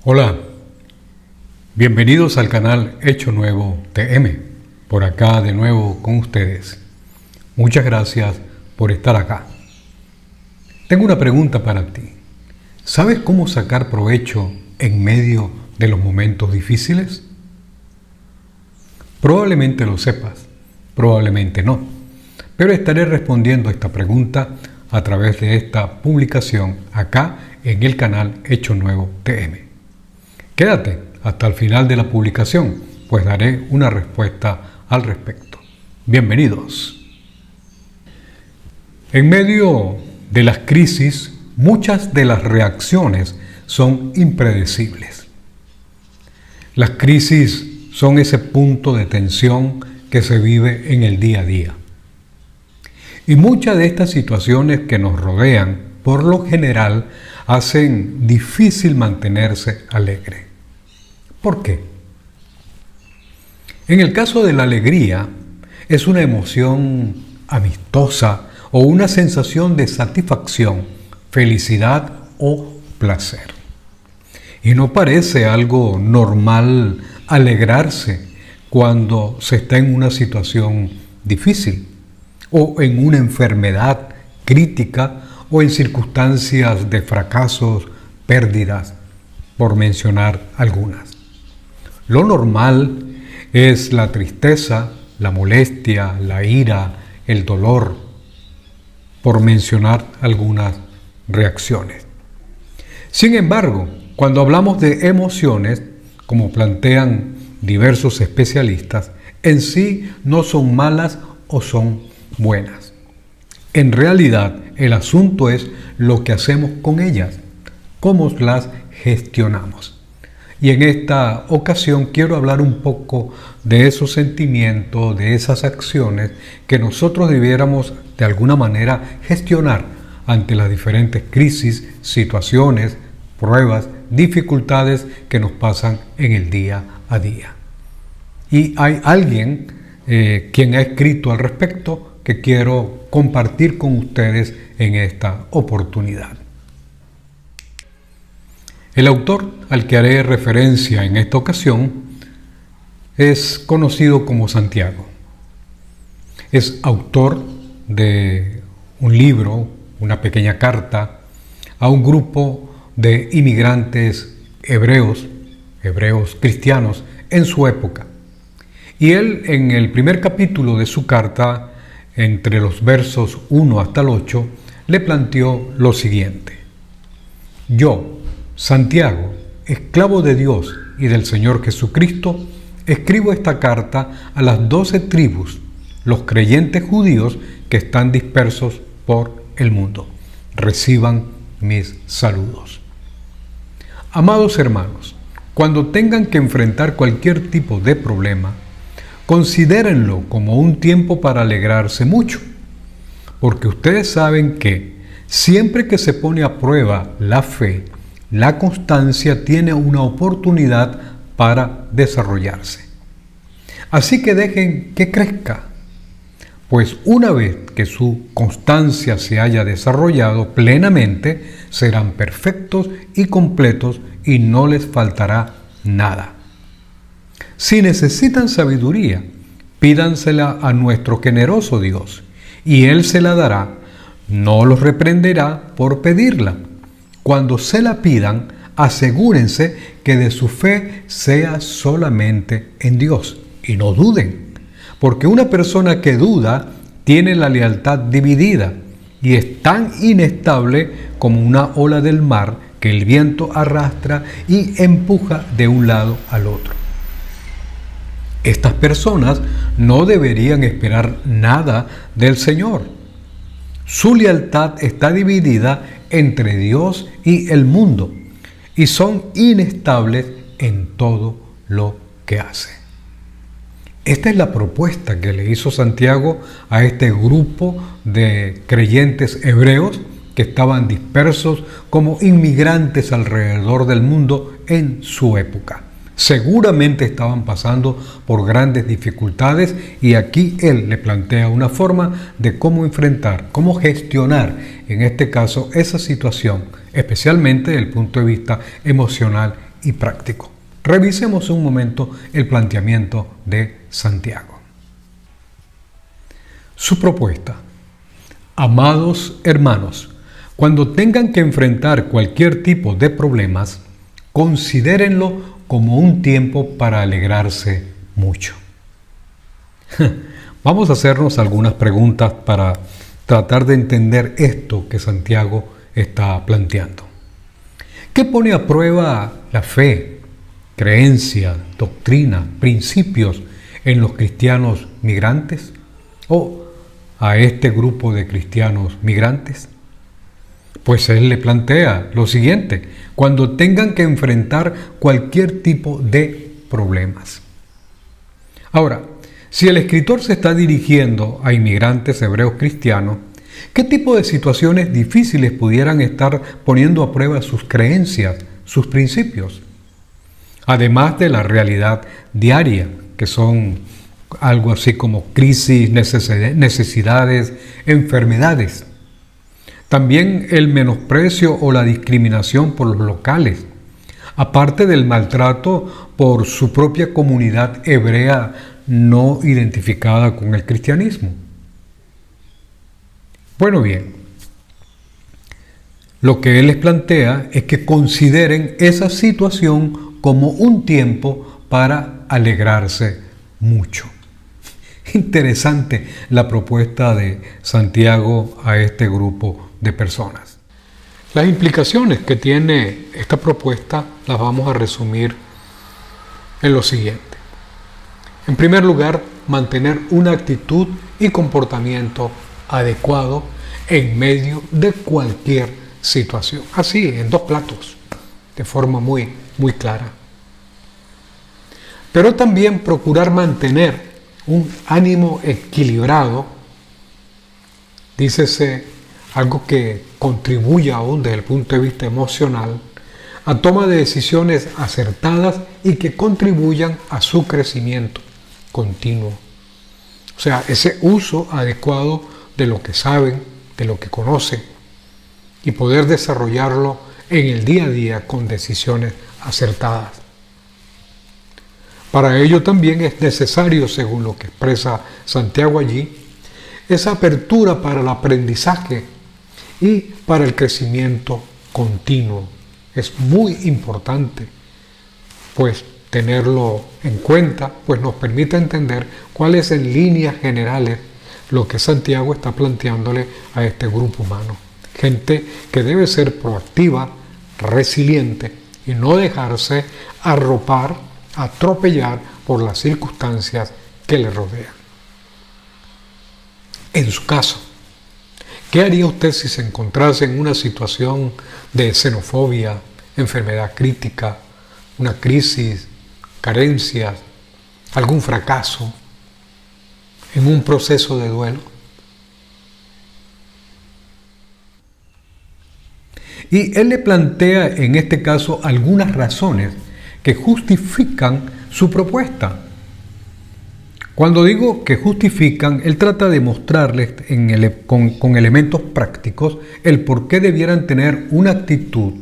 Hola, bienvenidos al canal Hecho Nuevo TM, por acá de nuevo con ustedes. Muchas gracias por estar acá. Tengo una pregunta para ti. ¿Sabes cómo sacar provecho en medio de los momentos difíciles? Probablemente lo sepas, probablemente no, pero estaré respondiendo a esta pregunta a través de esta publicación acá en el canal Hecho Nuevo TM. Quédate hasta el final de la publicación, pues daré una respuesta al respecto. Bienvenidos. En medio de las crisis, muchas de las reacciones son impredecibles. Las crisis son ese punto de tensión que se vive en el día a día. Y muchas de estas situaciones que nos rodean, por lo general, hacen difícil mantenerse alegre. ¿Por qué? En el caso de la alegría, es una emoción amistosa o una sensación de satisfacción, felicidad o placer. Y no parece algo normal alegrarse cuando se está en una situación difícil o en una enfermedad crítica o en circunstancias de fracasos, pérdidas, por mencionar algunas. Lo normal es la tristeza, la molestia, la ira, el dolor, por mencionar algunas reacciones. Sin embargo, cuando hablamos de emociones, como plantean diversos especialistas, en sí no son malas o son buenas. En realidad, el asunto es lo que hacemos con ellas, cómo las gestionamos. Y en esta ocasión quiero hablar un poco de esos sentimientos, de esas acciones que nosotros debiéramos de alguna manera gestionar ante las diferentes crisis, situaciones, pruebas, dificultades que nos pasan en el día a día. Y hay alguien quien ha escrito al respecto que quiero compartir con ustedes en esta oportunidad. El autor al que haré referencia en esta ocasión es conocido como Santiago. Es autor de un libro, una pequeña carta, a un grupo de inmigrantes hebreos cristianos en su época. Y él, en el primer capítulo de su carta, entre los versos 1 hasta el 8, le planteó lo siguiente: Yo, Santiago, esclavo de Dios y del Señor Jesucristo, escribo esta carta a las 12 tribus, los creyentes judíos que están dispersos por el mundo. Reciban mis saludos. Amados hermanos, cuando tengan que enfrentar cualquier tipo de problema, considérenlo como un tiempo para alegrarse mucho, porque ustedes saben que siempre que se pone a prueba la fe, la constancia tiene una oportunidad para desarrollarse. Así que dejen que crezca, pues una vez que su constancia se haya desarrollado plenamente, serán perfectos y completos y no les faltará nada. Si necesitan sabiduría, pídansela a nuestro generoso Dios, y Él se la dará, no los reprenderá por pedirla. Cuando se la pidan, asegúrense que de su fe sea solamente en Dios y no duden, porque una persona que duda tiene la lealtad dividida y es tan inestable como una ola del mar que el viento arrastra y empuja de un lado al otro. Estas personas no deberían esperar nada del Señor. Su lealtad está dividida entre Dios y el mundo y son inestables en todo lo que hacen. Esta es la propuesta que le hizo Santiago a este grupo de creyentes hebreos que estaban dispersos como inmigrantes alrededor del mundo en su época. Seguramente estaban pasando por grandes dificultades y aquí él le plantea una forma de cómo enfrentar, cómo gestionar, en este caso, esa situación, especialmente desde el punto de vista emocional y práctico. Revisemos un momento el planteamiento de Santiago. Su propuesta: amados hermanos, cuando tengan que enfrentar cualquier tipo de problemas, considérenlo como un tiempo para alegrarse mucho. Vamos a hacernos algunas preguntas para tratar de entender esto que Santiago está planteando. ¿Qué pone a prueba la fe, creencia, doctrina, principios en los cristianos migrantes o a este grupo de cristianos migrantes? Pues él le plantea lo siguiente: cuando tengan que enfrentar cualquier tipo de problemas. Ahora, si el escritor se está dirigiendo a inmigrantes hebreos cristianos, ¿qué tipo de situaciones difíciles pudieran estar poniendo a prueba sus creencias, sus principios? Además de la realidad diaria, que son algo así como crisis, necesidades, enfermedades. También el menosprecio o la discriminación por los locales, aparte del maltrato por su propia comunidad hebrea no identificada con el cristianismo. Bueno, bien, lo que él les plantea es que consideren esa situación como un tiempo para alegrarse mucho. Interesante la propuesta de Santiago a este grupo de personas. Las implicaciones que tiene esta propuesta las vamos a resumir en lo siguiente. En primer lugar, mantener una actitud y comportamiento adecuado en medio de cualquier situación. Así, en dos platos, de forma muy clara. Pero también procurar mantener un ánimo equilibrado, dícese algo que contribuya aún desde el punto de vista emocional a toma de decisiones acertadas y que contribuyan a su crecimiento continuo. O sea, ese uso adecuado de lo que saben, de lo que conocen y poder desarrollarlo en el día a día con decisiones acertadas. Para ello también es necesario, según lo que expresa Santiago allí, esa apertura para el aprendizaje y para el crecimiento continuo. Es muy importante, pues, tenerlo en cuenta, pues nos permite entender cuál es en líneas generales lo que Santiago está planteándole a este grupo humano. Gente que debe ser proactiva, resiliente y no dejarse arropar, atropellar por las circunstancias que le rodean. En su caso, ¿qué haría usted si se encontrase en una situación de xenofobia, enfermedad crítica, una crisis, carencias, algún fracaso, en un proceso de duelo? Y él le plantea en este caso algunas razones que justifican su propuesta. Cuando digo que justifican, él trata de mostrarles con elementos prácticos el por qué debieran tener una actitud,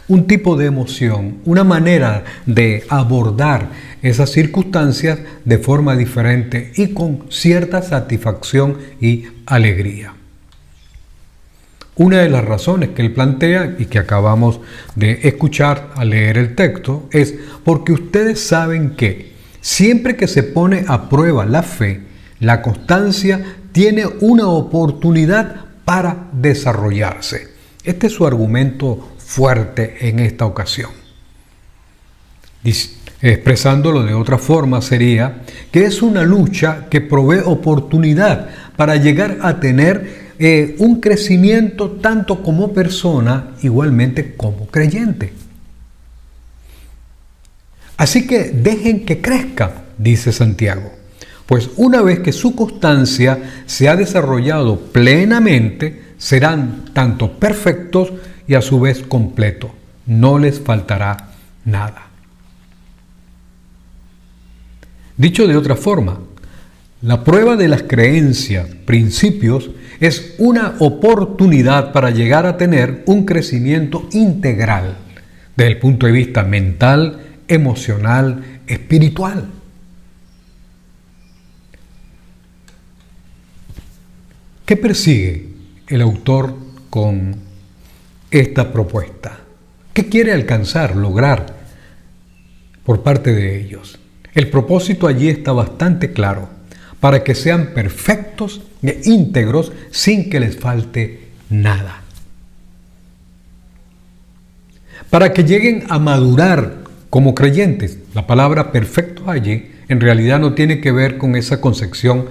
un tipo de emoción, una manera de abordar esas circunstancias de forma diferente y con cierta satisfacción y alegría. Una de las razones que él plantea y que acabamos de escuchar al leer el texto es porque ustedes saben que siempre que se pone a prueba la fe, la constancia tiene una oportunidad para desarrollarse. Este es su argumento fuerte en esta ocasión. Expresándolo de otra forma sería que es una lucha que provee oportunidad para llegar a tener un crecimiento tanto como persona, igualmente como creyente. Así que dejen que crezca, dice Santiago, pues una vez que su constancia se ha desarrollado plenamente, serán tanto perfectos y a su vez completos. No les faltará nada. Dicho de otra forma, la prueba de las creencias, principios, es una oportunidad para llegar a tener un crecimiento integral desde el punto de vista mental, emocional, espiritual. ¿Qué persigue el autor con esta propuesta? ¿Qué quiere alcanzar, lograr por parte de ellos? El propósito allí está bastante claro, para que sean perfectos e íntegros sin que les falte nada. Para que lleguen a madurar como creyentes. La palabra perfecto allí en realidad no tiene que ver con esa concepción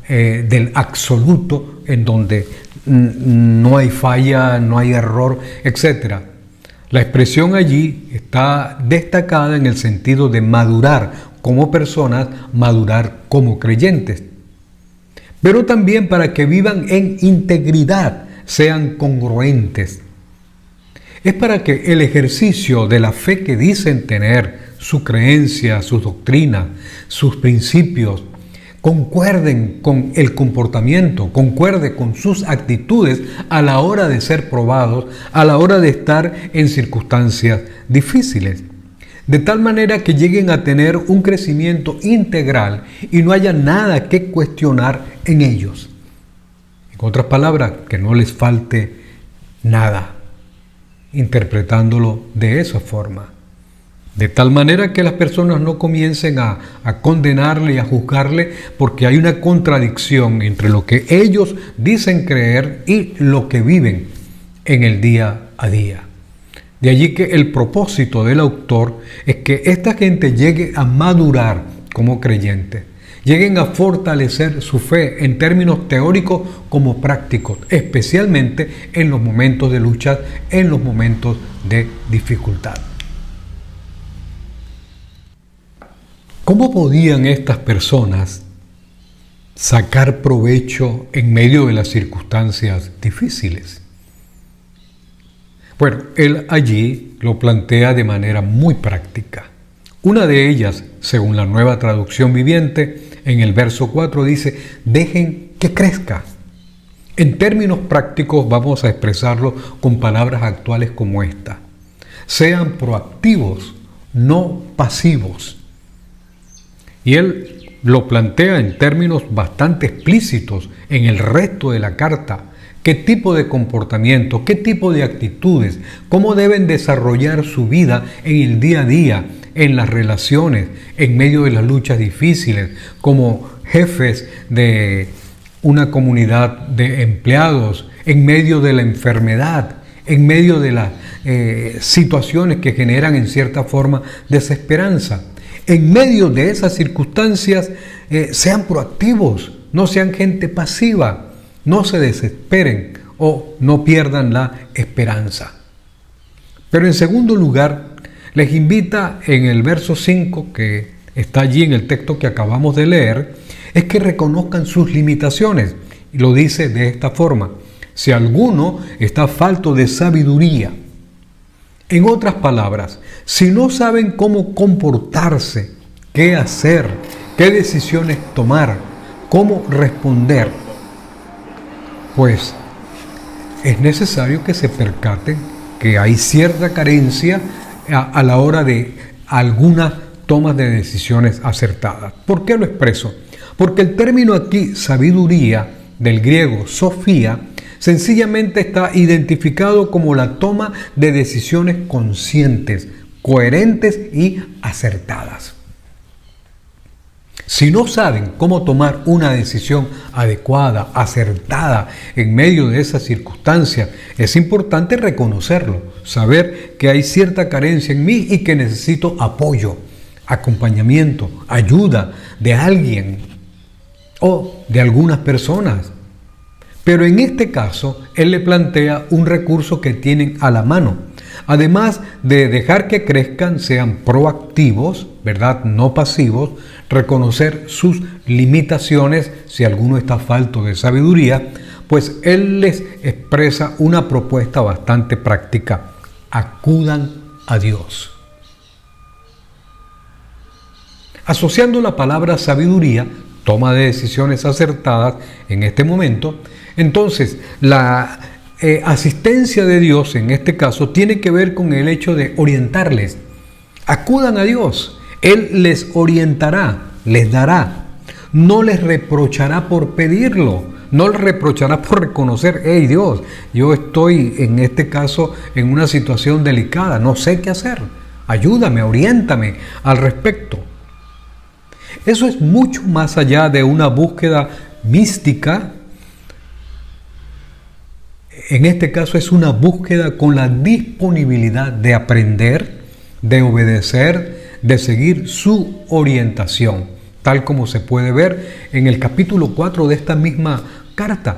del absoluto en donde no hay falla, no hay error, etc. La expresión allí está destacada en el sentido de madurar como personas, madurar como creyentes. Pero también para que vivan en integridad, sean congruentes. Es para que el ejercicio de la fe que dicen tener, su creencia, sus doctrinas, sus principios, concuerden con el comportamiento, concuerde con sus actitudes a la hora de ser probados, a la hora de estar en circunstancias difíciles. De tal manera que lleguen a tener un crecimiento integral y no haya nada que cuestionar en ellos. En otras palabras, que no les falte nada, interpretándolo de esa forma. De tal manera que las personas no comiencen a condenarle y a juzgarle porque hay una contradicción entre lo que ellos dicen creer y lo que viven en el día a día. De allí que el propósito del autor es que esta gente llegue a madurar como creyentes, lleguen a fortalecer su fe en términos teóricos como prácticos, especialmente en los momentos de lucha, en los momentos de dificultad. ¿Cómo podían estas personas sacar provecho en medio de las circunstancias difíciles? Bueno, él allí lo plantea de manera muy práctica. Una de ellas, según la Nueva Traducción Viviente, en el verso 4 dice, dejen que crezca. En términos prácticos vamos a expresarlo con palabras actuales como esta. Sean proactivos, no pasivos. Y él lo plantea en términos bastante explícitos en el resto de la carta. ¿Qué tipo de comportamiento, qué tipo de actitudes, cómo deben desarrollar su vida en el día a día, en las relaciones, en medio de las luchas difíciles, como jefes de una comunidad de empleados, en medio de la enfermedad, en medio de las situaciones que generan en cierta forma desesperanza? En medio de esas circunstancias, sean proactivos, no sean gente pasiva, no se desesperen o no pierdan la esperanza. Pero en segundo lugar, les invita en el verso 5, que está allí en el texto que acabamos de leer, es que reconozcan sus limitaciones. Y lo dice de esta forma: si alguno está falto de sabiduría. En otras palabras, si no saben cómo comportarse, qué hacer, qué decisiones tomar, cómo responder, pues es necesario que se percaten que hay cierta carencia a la hora de algunas tomas de decisiones acertadas. ¿Por qué lo expreso? Porque el término aquí, sabiduría, del griego sofía, sencillamente está identificado como la toma de decisiones conscientes, coherentes y acertadas. Si no saben cómo tomar una decisión adecuada, acertada en medio de esas circunstancias, es importante reconocerlo, saber que hay cierta carencia en mí y que necesito apoyo, acompañamiento, ayuda de alguien o de algunas personas. Pero en este caso, él le plantea un recurso que tienen a la mano. Además de dejar que crezcan, sean proactivos, ¿verdad? No pasivos, reconocer sus limitaciones, si alguno está falto de sabiduría, pues él les expresa una propuesta bastante práctica. Acudan a Dios. Asociando la palabra sabiduría, toma de decisiones acertadas en este momento, entonces la asistencia de Dios, en este caso, tiene que ver con el hecho de orientarles. Acudan a Dios. Él les orientará, les dará. No les reprochará por pedirlo. No les reprochará por reconocer, hey Dios, yo estoy en este caso en una situación delicada, no sé qué hacer. Ayúdame, oriéntame al respecto. Eso es mucho más allá de una búsqueda mística. En este caso es una búsqueda con la disponibilidad de aprender, de obedecer, de seguir su orientación, tal como se puede ver en el capítulo 4 de esta misma carta,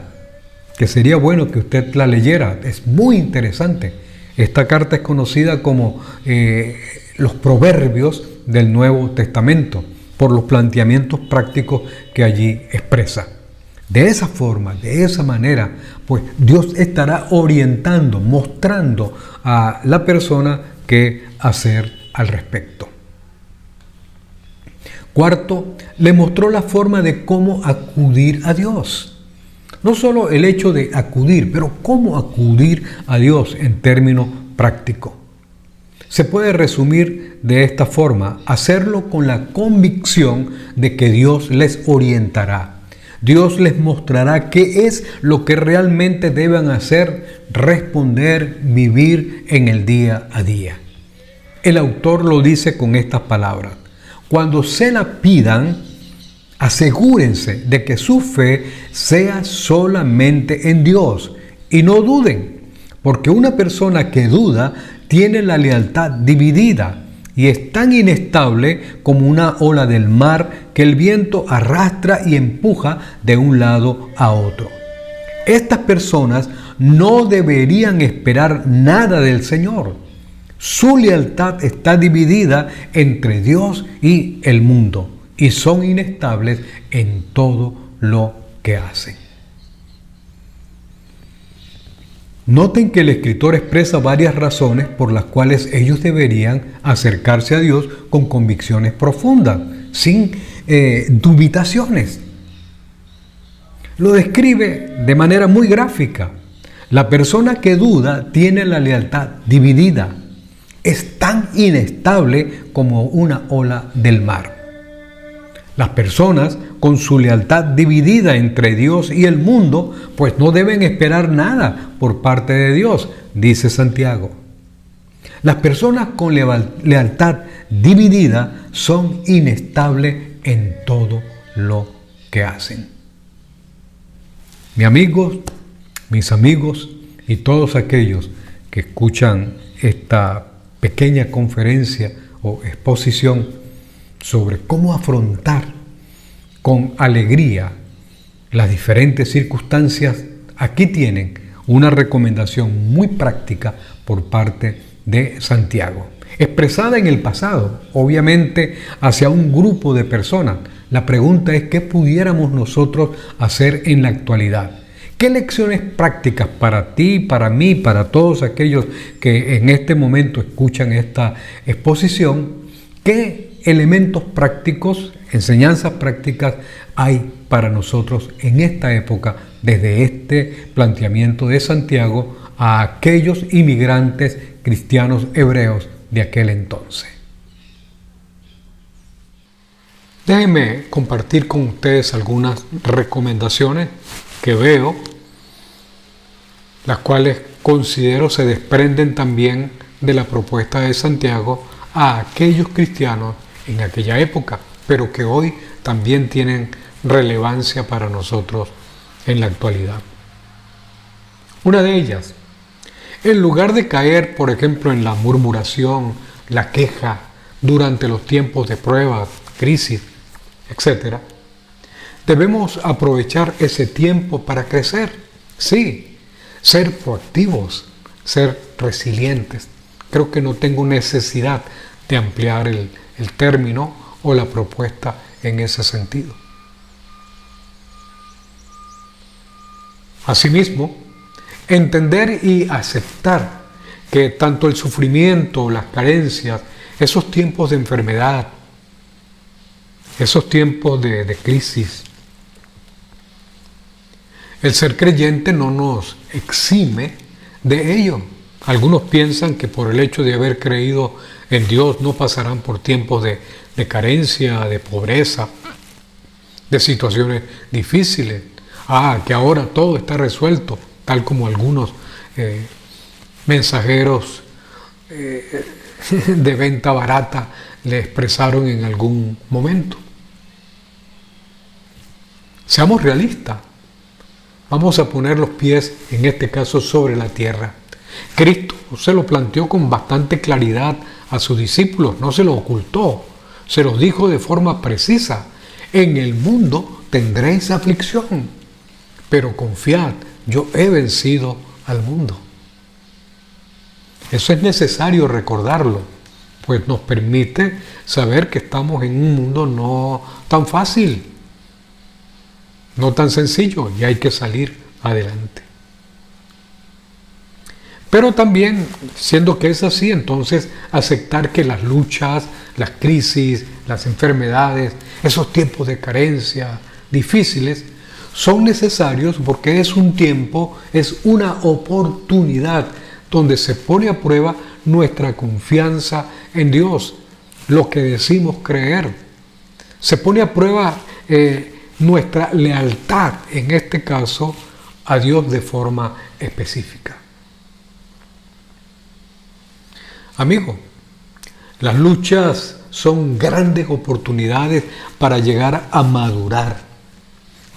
que sería bueno que usted la leyera. Es muy interesante. Esta carta es conocida como los proverbios del Nuevo Testamento, por los planteamientos prácticos que allí expresa. De esa forma, de esa manera, pues Dios estará orientando, mostrando a la persona qué hacer al respecto. Cuarto, le mostró la forma de cómo acudir a Dios. No solo el hecho de acudir, pero cómo acudir a Dios en términos prácticos. Se puede resumir de esta forma: hacerlo con la convicción de que Dios les orientará. Dios les mostrará qué es lo que realmente deben hacer, responder, vivir en el día a día. El autor lo dice con estas palabras: cuando se la pidan, asegúrense de que su fe sea solamente en Dios y no duden, porque una persona que duda tiene la lealtad dividida y es tan inestable como una ola del mar que el viento arrastra y empuja de un lado a otro. Estas personas no deberían esperar nada del Señor. Su lealtad está dividida entre Dios y el mundo y son inestables en todo lo que hacen. Noten que el escritor expresa varias razones por las cuales ellos deberían acercarse a Dios con convicciones profundas, sin dubitaciones. Lo describe de manera muy gráfica. La persona que duda tiene la lealtad dividida. Es tan inestable como una ola del mar. Las personas con su lealtad dividida entre Dios y el mundo, pues no deben esperar nada por parte de Dios, dice Santiago. Las personas con lealtad dividida son inestables en todo lo que hacen. Mis amigos y todos aquellos que escuchan esta pequeña conferencia o exposición sobre cómo afrontar con alegría las diferentes circunstancias, aquí tienen una recomendación muy práctica por parte de Santiago, expresada en el pasado, obviamente hacia un grupo de personas. La pregunta es: ¿qué pudiéramos nosotros hacer en la actualidad? ¿Qué lecciones prácticas para ti, para mí, para todos aquellos que en este momento escuchan esta exposición? ¿Qué elementos prácticos, enseñanzas prácticas hay para nosotros en esta época, desde este planteamiento de Santiago a aquellos inmigrantes cristianos hebreos de aquel entonces? Déjenme compartir con ustedes algunas recomendaciones que veo, las cuales considero se desprenden también de la propuesta de Santiago a aquellos cristianos en aquella época, pero que hoy también tienen relevancia para nosotros en la actualidad. Una de ellas: en lugar de caer, por ejemplo, en la murmuración, la queja durante los tiempos de prueba, crisis, etc., debemos aprovechar ese tiempo para crecer. Sí, ser proactivos, ser resilientes. Creo que no tengo necesidad de ampliar el término o la propuesta en ese sentido. Asimismo, entender y aceptar que tanto el sufrimiento, las carencias, esos tiempos de enfermedad, esos tiempos de crisis, El ser creyente no nos exime de ello. Algunos piensan que por el hecho de haber creído en Dios no pasarán por tiempos de carencia, de pobreza, de situaciones difíciles. Que ahora todo está resuelto, tal como algunos mensajeros de venta barata le expresaron en algún momento. Seamos realistas. Vamos a poner los pies, en este caso, sobre la tierra. Cristo se lo planteó con bastante claridad a sus discípulos, no se lo ocultó, se los dijo de forma precisa. En el mundo tendréis aflicción, pero confiad, yo he vencido al mundo. Eso es necesario recordarlo, pues nos permite saber que estamos en un mundo no tan fácil, no tan sencillo, y hay que salir adelante. Pero también, siendo que es así, entonces aceptar que las luchas, las crisis, las enfermedades, esos tiempos de carencia difíciles, son necesarios porque es un tiempo, es una oportunidad donde se pone a prueba nuestra confianza en Dios, lo que decimos creer. Se pone a prueba nuestra lealtad, en este caso, a Dios de forma específica. Amigo, las luchas son grandes oportunidades para llegar a madurar,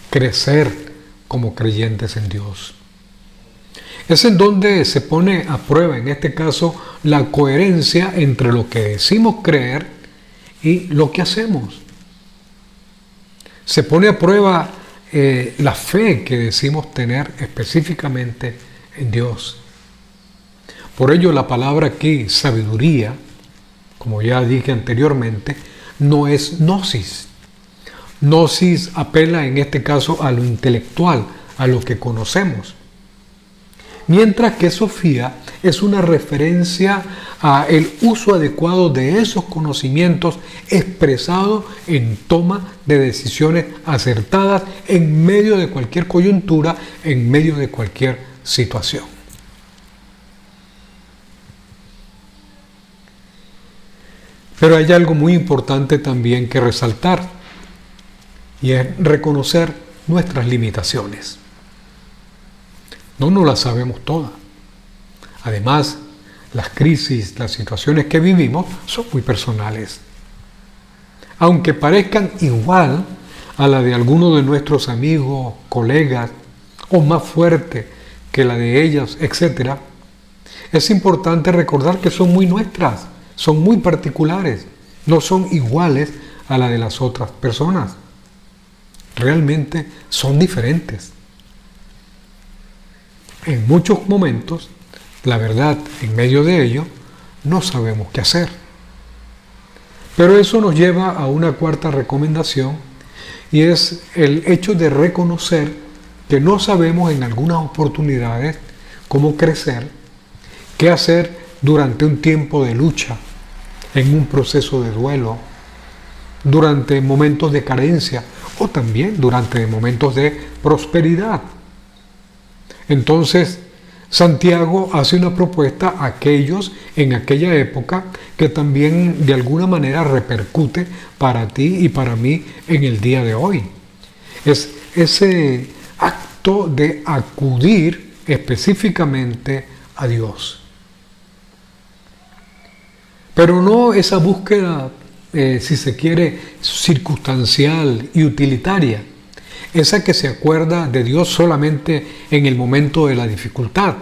crecer como creyentes en Dios. Es en donde se pone a prueba, en este caso, la coherencia entre lo que decimos creer y lo que hacemos. Se pone a prueba la fe que decimos tener específicamente en Dios. Por ello la palabra aquí, sabiduría, como ya dije anteriormente, no es gnosis. Gnosis apela en este caso a lo intelectual, a lo que conocemos. Mientras que Sofía es una referencia a el uso adecuado de esos conocimientos expresados en toma de decisiones acertadas en medio de cualquier coyuntura, en medio de cualquier situación. Pero hay algo muy importante también que resaltar, y es reconocer nuestras limitaciones. No las sabemos todas. Además, las crisis, las situaciones que vivimos son muy personales. Aunque parezcan igual a la de alguno de nuestros amigos, colegas, o más fuerte que la de ellas, etc., es importante recordar que son muy nuestras, son muy particulares, no son iguales a la de las otras personas. Realmente son diferentes. En muchos momentos, la verdad, en medio de ello, no sabemos qué hacer. Pero eso nos lleva a una cuarta recomendación, y es el hecho de reconocer que no sabemos en algunas oportunidades cómo crecer, qué hacer durante un tiempo de lucha, en un proceso de duelo, durante momentos de carencia o también durante momentos de prosperidad. Entonces, Santiago hace una propuesta a aquellos en aquella época que también de alguna manera repercute para ti y para mí en el día de hoy. Es ese acto de acudir específicamente a Dios. Pero no esa búsqueda, si se quiere, circunstancial y utilitaria. Esa que se acuerda de Dios solamente en el momento de la dificultad.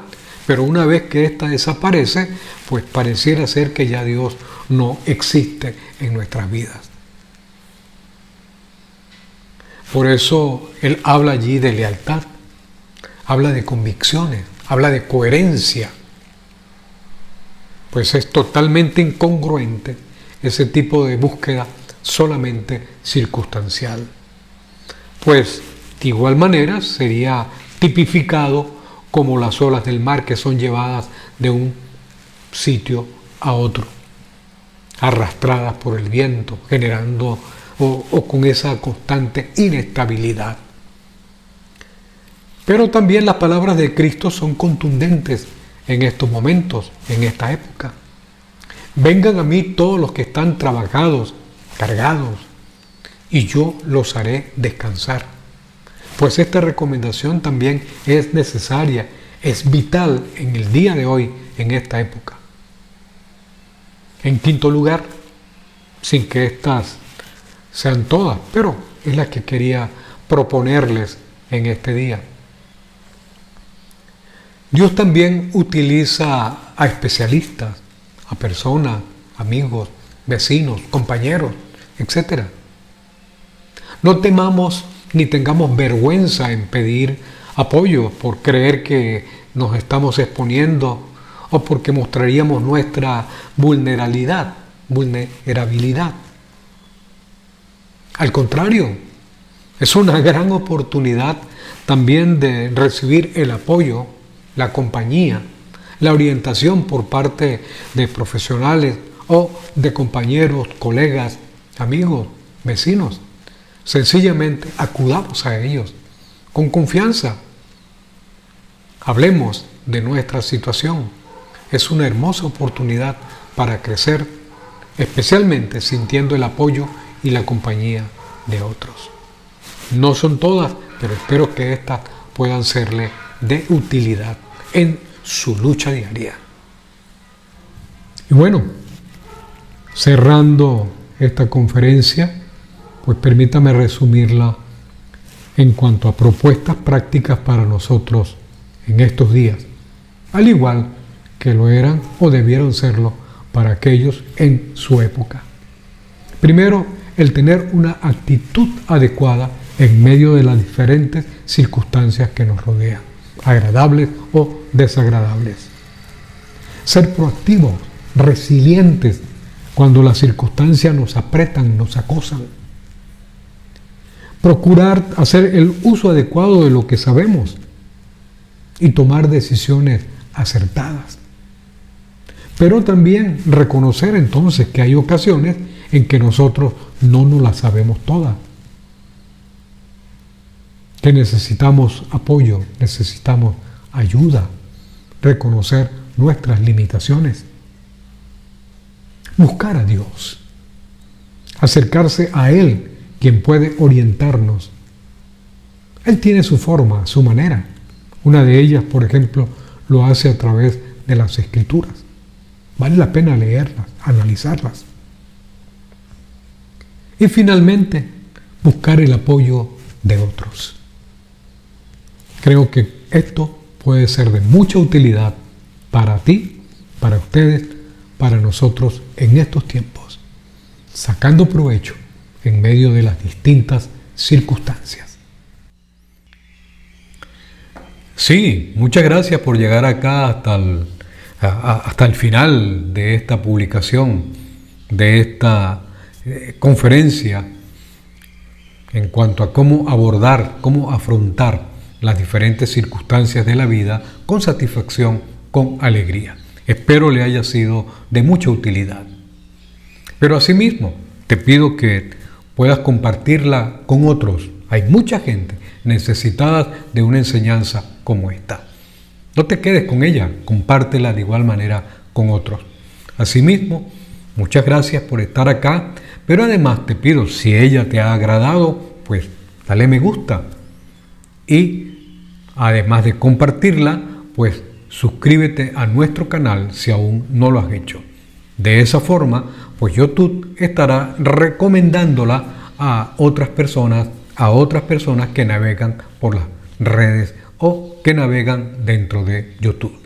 Pero una vez que ésta desaparece, pues pareciera ser que ya Dios no existe en nuestras vidas. Por eso Él habla allí de lealtad, habla de convicciones, habla de coherencia. Pues es totalmente incongruente ese tipo de búsqueda solamente circunstancial. Pues de igual manera sería tipificado como las olas del mar que son llevadas de un sitio a otro, arrastradas por el viento, generando o con esa constante inestabilidad. Pero también las palabras de Cristo son contundentes en estos momentos, en esta época. Vengan a mí todos los que están trabajados, cargados, y yo los haré descansar. Pues esta recomendación también es necesaria, es vital en el día de hoy, en esta época. En quinto lugar, sin que estas sean todas, pero es la que quería proponerles en este día. Dios también utiliza a especialistas, a personas, amigos, vecinos, compañeros, etc. No temamos ni tengamos vergüenza en pedir apoyo por creer que nos estamos exponiendo o porque mostraríamos nuestra vulnerabilidad. Al contrario, es una gran oportunidad también de recibir el apoyo, la compañía, la orientación por parte de profesionales o de compañeros, colegas, amigos, vecinos. Sencillamente acudamos a ellos con confianza. Hablemos de nuestra situación. Es una hermosa oportunidad para crecer, especialmente sintiendo el apoyo y la compañía de otros. No son todas, pero espero que estas puedan serle de utilidad en su lucha diaria. Y bueno, cerrando esta conferencia, pues permítame resumirla en cuanto a propuestas prácticas para nosotros en estos días, al igual que lo eran o debieron serlo para aquellos en su época. Primero, el tener una actitud adecuada en medio de las diferentes circunstancias que nos rodean, agradables o desagradables. Ser proactivos, resilientes cuando las circunstancias nos apretan, nos acosan. Procurar hacer el uso adecuado de lo que sabemos y tomar decisiones acertadas. Pero también reconocer entonces que hay ocasiones en que nosotros no nos las sabemos todas, que necesitamos apoyo, necesitamos ayuda, reconocer nuestras limitaciones, buscar a Dios, acercarse a Él, quien puede orientarnos. Él tiene su forma, su manera. Una de ellas, por ejemplo, lo hace a través de las Escrituras. Vale la pena leerlas, analizarlas. Y finalmente, buscar el apoyo de otros. Creo que esto puede ser de mucha utilidad para ti, para ustedes, para nosotros en estos tiempos, sacando provecho en medio de las distintas circunstancias. Sí, muchas gracias por llegar acá hasta el final de esta publicación, de esta conferencia en cuanto a cómo abordar, cómo afrontar las diferentes circunstancias de la vida con satisfacción, con alegría. Espero le haya sido de mucha utilidad. Pero asimismo, te pido que puedas compartirla con otros. Hay mucha gente necesitada de una enseñanza como esta. No te quedes con ella, compártela de igual manera con otros. Asimismo, muchas gracias por estar acá, pero además te pido, si ella te ha agradado, pues dale me gusta. Y además de compartirla, pues suscríbete a nuestro canal si aún no lo has hecho. De esa forma, pues YouTube estará recomendándola a otras personas que navegan por las redes o que navegan dentro de YouTube.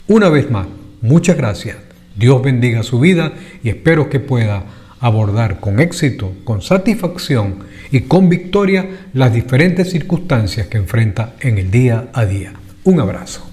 Una vez más, muchas gracias. Dios bendiga su vida y espero que pueda abordar con éxito, con satisfacción y con victoria las diferentes circunstancias que enfrenta en el día a día. Un abrazo.